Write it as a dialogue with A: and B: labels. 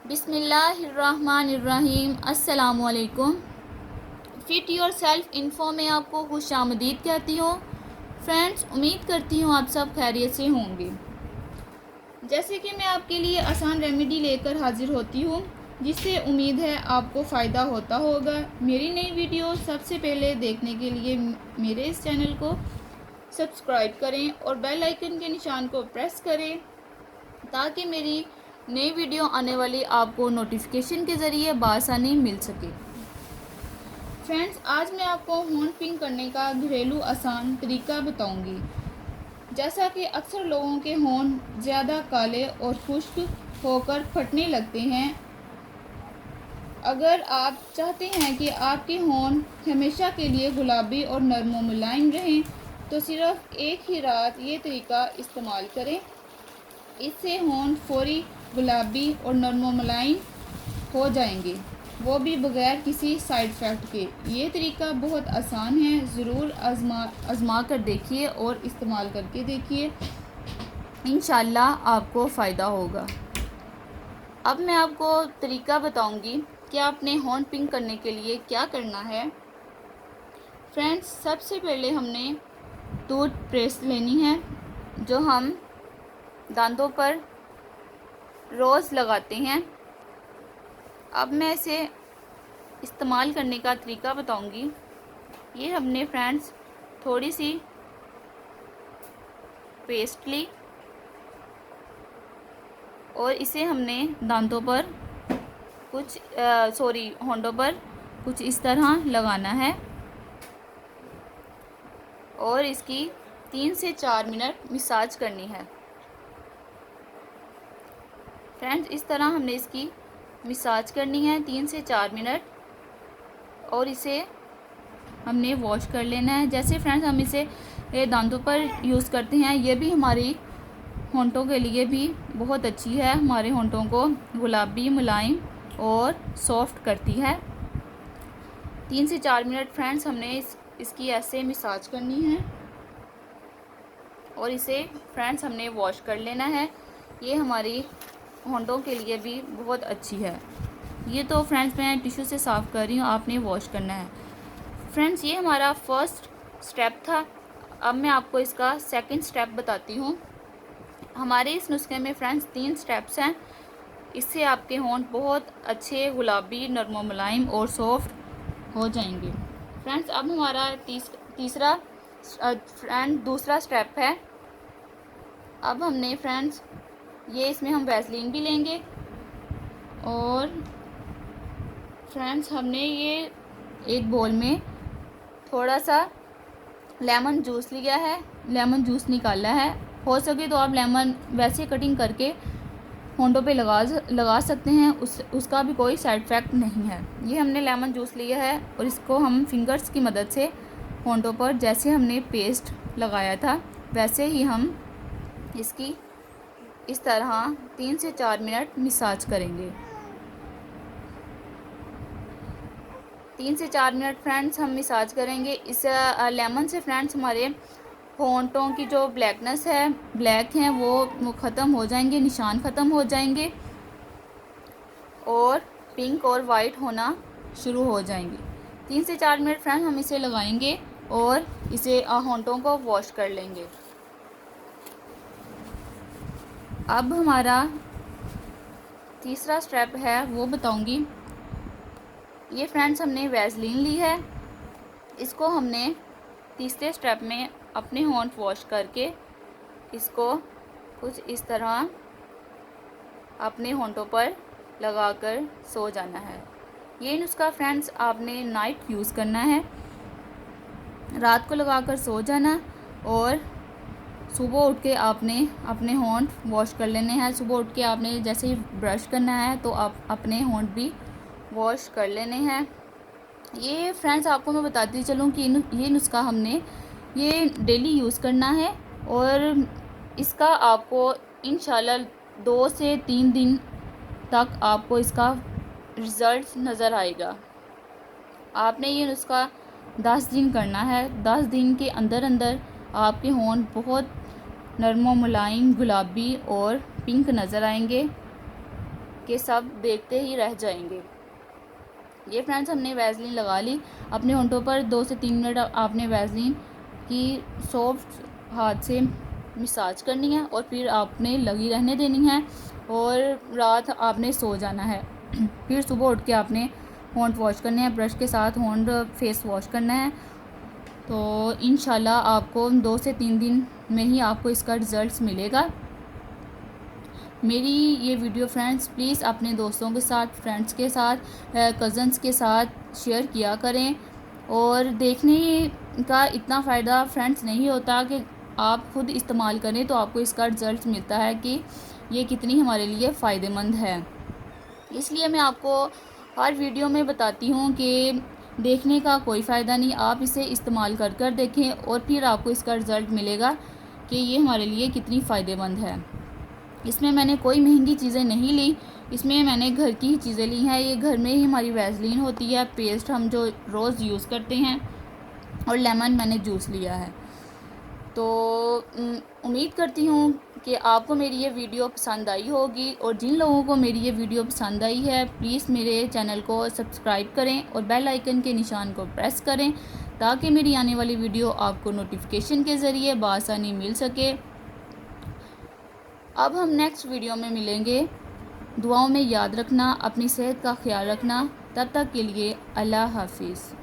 A: बिस्मिल्लाहिर्रहमानिर्रहीम। अस्सलामुअलैकुम। Fit your self info में आपको खुशामदीद कहती हूँ। फ्रेंड्स, उम्मीद करती हूँ आप सब खैरियत से होंगे। जैसे कि मैं आपके लिए आसान रेमेडी लेकर हाजिर होती हूँ, जिससे उम्मीद है आपको फ़ायदा होता होगा। मेरी नई वीडियो सबसे पहले देखने के लिए मेरे इस चैनल को सब्सक्राइब करें और बेल आइकन के निशान को प्रेस करें, ताकि मेरी नई वीडियो आने वाली आपको नोटिफिकेशन के ज़रिए बआसानी मिल सके। फ्रेंड्स, आज मैं आपको होंठ पिंक करने का घरेलू आसान तरीका बताऊंगी। जैसा कि अक्सर लोगों के होंठ ज़्यादा काले और खुश्क होकर फटने लगते हैं। अगर आप चाहते हैं कि आपके होंठ हमेशा के लिए गुलाबी और नरम व मुलायम रहें, तो सिर्फ एक ही रात ये तरीका इस्तेमाल करें। इससे होंठ फौरी गुलाबी और नरम व मुलायम हो जाएंगे, वो भी बगैर किसी साइड इफ़ेक्ट के। ये तरीका बहुत आसान है, ज़रूर आज़मा कर देखिए और इस्तेमाल करके देखिए, इंशाल्लाह आपको फ़ायदा होगा। अब मैं आपको तरीका बताऊंगी कि आपने होंठ पिंक करने के लिए क्या करना है। फ्रेंड्स, सबसे पहले हमने टूथपेस्ट लेनी है, जो हम दांतों पर रोज़ लगाते हैं। अब मैं इसे इस्तेमाल करने का तरीका बताऊंगी। ये हमने फ्रेंड्स थोड़ी सी पेस्ट ली और इसे हमने दांतों पर होंठों पर कुछ इस तरह लगाना है और इसकी 3 से 4 मिनट मसाज करनी है। फ्रेंड्स, इस तरह हमने इसकी मसाज करनी है 3 से 4 मिनट, और इसे हमने वॉश कर लेना है। जैसे फ्रेंड्स हम इसे दांतों पर यूज़ करते हैं, ये भी हमारी होंठों के लिए भी बहुत अच्छी है। हमारे होंठों को गुलाबी, मुलायम और सॉफ्ट करती है। 3 से 4 मिनट फ्रेंड्स हमने इसकी ऐसे मसाज करनी है और इसे फ्रेंड्स हमने वॉश कर लेना है। ये हमारी होंठों के लिए भी बहुत अच्छी है। ये तो फ्रेंड्स मैं टिश्यू से साफ़ कर रही हूँ, आपने वॉश करना है। फ्रेंड्स, ये हमारा फर्स्ट स्टेप था। अब मैं आपको इसका सेकंड स्टेप बताती हूँ। हमारे इस नुस्खे में फ्रेंड्स 3 स्टेप्स हैं। इससे आपके होंठ बहुत अच्छे गुलाबी, नरम मुलायम और सॉफ्ट हो जाएंगे। फ्रेंड्स, अब हमारा दूसरा स्टेप है। अब हमने फ्रेंड्स इसमें हम वैसलीन भी लेंगे, और फ्रेंड्स हमने ये एक बोल में थोड़ा सा लेमन जूस लिया है, लेमन जूस निकाला है। हो सके तो आप लेमन वैसे कटिंग करके होंठों पे लगा सकते हैं, उसका भी कोई साइड इफ़ेक्ट नहीं है। ये हमने लेमन जूस लिया है और इसको हम फिंगर्स की मदद से होंठों पर जैसे हमने पेस्ट लगाया था वैसे ही हम इसकी इस तरह 3 से 4 मिनट मसाज करेंगे। 3 से 4 मिनट फ्रेंड्स हम मसाज करेंगे। इस लेमन से फ्रेंड्स हमारे होंठों की जो ब्लैकनेस है, ब्लैक हैं, वो ख़त्म हो जाएंगे, निशान ख़त्म हो जाएंगे और पिंक और वाइट होना शुरू हो जाएंगे। 3 से 4 मिनट फ्रेंड्स हम इसे लगाएंगे और इसे होंठों को वॉश कर लेंगे। अब हमारा तीसरा स्टेप है, वो बताऊंगी। ये फ्रेंड्स हमने वैसलीन ली है, इसको हमने तीसरे स्टेप में अपने होंठ वॉश करके इसको कुछ इस तरह अपने होंठों पर लगाकर सो जाना है। ये नुस्खा फ्रेंड्स आपने नाइट यूज़ करना है, रात को लगाकर सो जाना, और सुबह उठ के आपने अपने होंठ वॉश कर लेने हैं। सुबह उठ के आपने जैसे ही ब्रश करना है तो आप अपने होंठ भी वॉश कर लेने हैं। ये फ्रेंड्स आपको मैं बताती चलूँ कि ये नुस्खा हमने ये डेली यूज़ करना है, और इसका आपको इंशाल्लाह 2 से 3 दिन तक आपको इसका रिज़ल्ट नज़र आएगा। आपने ये नुस्खा 10 दिन करना है। 10 दिन के अंदर अंदर आपके होंठ बहुत नरम मुलायम, गुलाबी और पिंक नज़र आएंगे। कि सब देखते ही रह जाएंगे। ये फ्रेंड्स हमने वैसलीन लगा ली। अपने होंठों पर 2 से 3 मिनट आपने वैसलीन की सॉफ्ट हाथ से मसाज करनी है और फिर आपने लगी रहने देनी है और रात आपने सो जाना है। फिर सुबह उठ के आपने होंठ वॉश करने हैं, ब्रश के साथ होंठ फेस वॉश करना है। तो इंशाल्लाह आपको 2 से 3 दिन में ही आपको इसका रिज़ल्ट मिलेगा। मेरी ये वीडियो फ्रेंड्स प्लीज़ अपने दोस्तों के साथ, फ्रेंड्स के साथ, कज़न्स के साथ शेयर किया करें। और देखने का इतना फ़ायदा फ्रेंड्स नहीं होता कि आप खुद इस्तेमाल करें तो आपको इसका रिज़ल्ट मिलता है कि ये कितनी हमारे लिए फ़ायदेमंद है। इसलिए मैं आपको हर वीडियो में बताती हूँ कि देखने का कोई फ़ायदा नहीं, आप इसे इस्तेमाल कर कर देखें और फिर आपको इसका रिज़ल्ट मिलेगा कि ये हमारे लिए कितनी फ़ायदेमंद है। इसमें मैंने कोई महंगी चीज़ें नहीं ली, इसमें मैंने घर की ही चीज़ें ली हैं। ये घर में ही हमारी वैसलीन होती है, पेस्ट हम जो रोज़ यूज़ करते हैं, और लेमन मैंने जूस लिया है। तो उम्मीद करती हूँ कि आपको मेरी ये वीडियो पसंद आई होगी। और जिन लोगों को मेरी ये वीडियो पसंद आई है प्लीज़ मेरे चैनल को सब्सक्राइब करें और बेल आइकन के निशान को प्रेस करें ताकि मेरी आने वाली वीडियो आपको नोटिफिकेशन के ज़रिए बआसानी मिल सके। अब हम नेक्स्ट वीडियो में मिलेंगे। दुआओं में याद रखना, अपनी सेहत का ख्याल रखना। तब तक के लिए अल्लाह हाफिज़।